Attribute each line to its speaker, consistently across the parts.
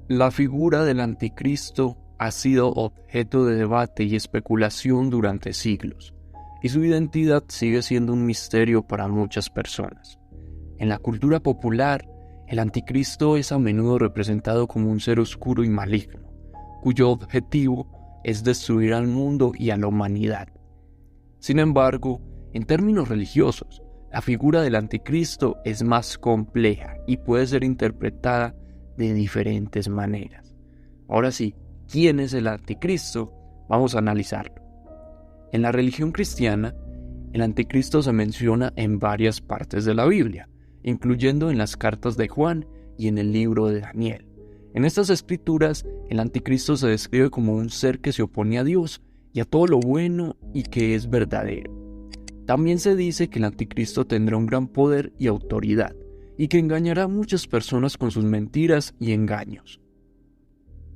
Speaker 1: La figura del anticristo ha sido objeto de debate y especulación durante siglos, y su identidad sigue siendo un misterio para muchas personas. En la cultura popular, el anticristo es a menudo representado como un ser oscuro y maligno, cuyo objetivo es destruir al mundo y a la humanidad. Sin embargo, en términos religiosos, la figura del anticristo es más compleja y puede ser interpretada de diferentes maneras. Ahora sí, ¿quién es el anticristo? Vamos a analizarlo. En la religión cristiana, el anticristo se menciona en varias partes de la Biblia, incluyendo en las cartas de Juan y en el libro de Daniel. En estas escrituras, el anticristo se describe como un ser que se opone a Dios y a todo lo bueno y que es verdadero. También se dice que el anticristo tendrá un gran poder y autoridad, y que engañará a muchas personas con sus mentiras y engaños.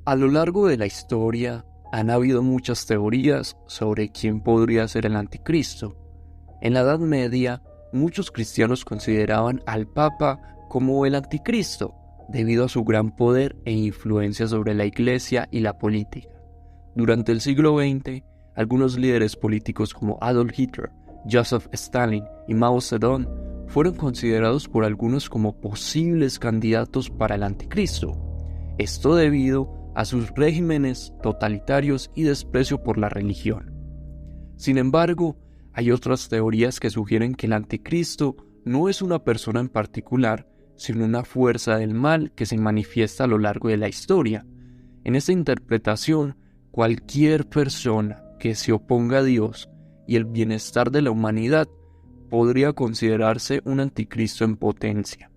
Speaker 1: A lo largo de la historia, han habido muchas teorías sobre quién podría ser el anticristo. En la Edad Media, muchos cristianos consideraban al Papa como el anticristo, debido a su gran poder e influencia sobre la Iglesia y la política. Durante el siglo XX, algunos líderes políticos como Adolf Hitler, Joseph Stalin y Mao Zedong fueron considerados por algunos como posibles candidatos para el anticristo. Esto debido a sus regímenes totalitarios y desprecio por la religión. Sin embargo, hay otras teorías que sugieren que el anticristo no es una persona en particular, sino una fuerza del mal que se manifiesta a lo largo de la historia. En esta interpretación, cualquier persona que se oponga a Dios y el bienestar de la humanidad podría considerarse un anticristo en potencia.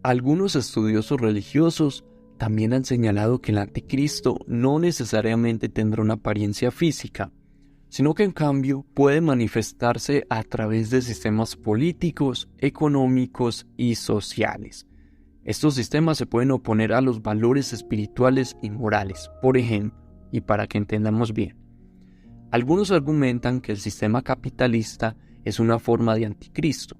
Speaker 1: Algunos estudiosos religiosos también han señalado que el anticristo no necesariamente tendrá una apariencia física, sino que en cambio puede manifestarse a través de sistemas políticos, económicos y sociales. Estos sistemas se pueden oponer a los valores espirituales y morales, por ejemplo, y para que entendamos bien. Algunos argumentan que el sistema capitalista es una forma de anticristo,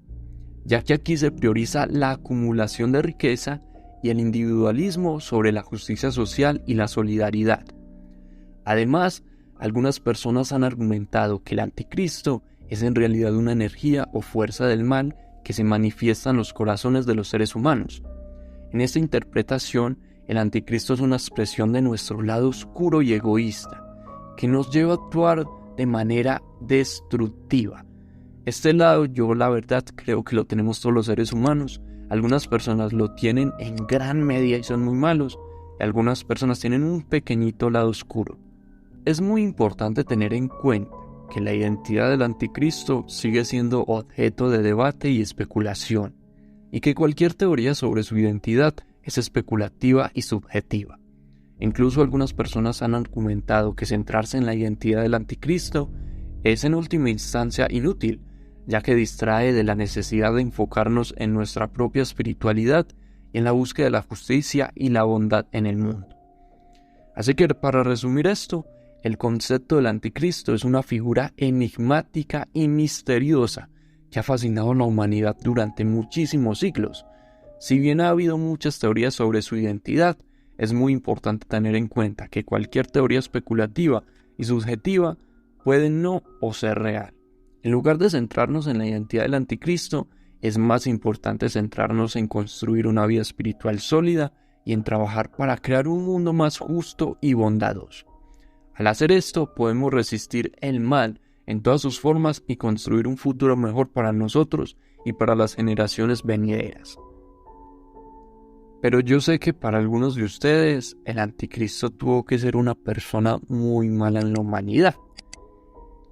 Speaker 1: ya que aquí se prioriza la acumulación de riqueza y el individualismo sobre la justicia social y la solidaridad. Además, algunas personas han argumentado que el anticristo es en realidad una energía o fuerza del mal que se manifiesta en los corazones de los seres humanos. En esta interpretación, el anticristo es una expresión de nuestro lado oscuro y egoísta, que nos lleva a actuar de manera destructiva. Este lado yo la verdad creo que lo tenemos todos los seres humanos. Algunas personas lo tienen en gran medida y son muy malos, y algunas personas tienen un pequeñito lado oscuro. Es muy importante tener en cuenta que la identidad del anticristo sigue siendo objeto de debate y especulación, y que cualquier teoría sobre su identidad es especulativa y subjetiva. Incluso algunas personas han argumentado que centrarse en la identidad del anticristo es en última instancia inútil, ya que distrae de la necesidad de enfocarnos en nuestra propia espiritualidad y en la búsqueda de la justicia y la bondad en el mundo. Así que para resumir esto, el concepto del anticristo es una figura enigmática y misteriosa que ha fascinado a la humanidad durante muchísimos siglos. Si bien ha habido muchas teorías sobre su identidad, es muy importante tener en cuenta que cualquier teoría especulativa y subjetiva puede no o ser real. En lugar de centrarnos en la identidad del anticristo, es más importante centrarnos en construir una vida espiritual sólida y en trabajar para crear un mundo más justo y bondadoso. Al hacer esto, podemos resistir el mal en todas sus formas y construir un futuro mejor para nosotros y para las generaciones venideras. Pero yo sé que para algunos de ustedes, el anticristo tuvo que ser una persona muy mala en la humanidad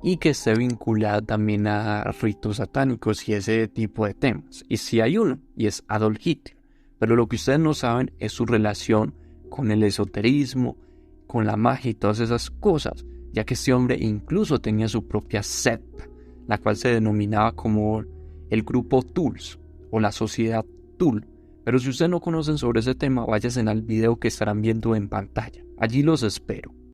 Speaker 1: y que esté vinculada también a ritos satánicos y ese tipo de temas. Y sí hay uno, y es Adolf Hitler. Pero lo que ustedes no saben es su relación con el esoterismo, con la magia y todas esas cosas, ya que este hombre incluso tenía su propia secta, la cual se denominaba como el grupo Tuls o la sociedad Tul. Pero si ustedes no conocen sobre ese tema, váyanse al video que estarán viendo en pantalla. Allí los espero.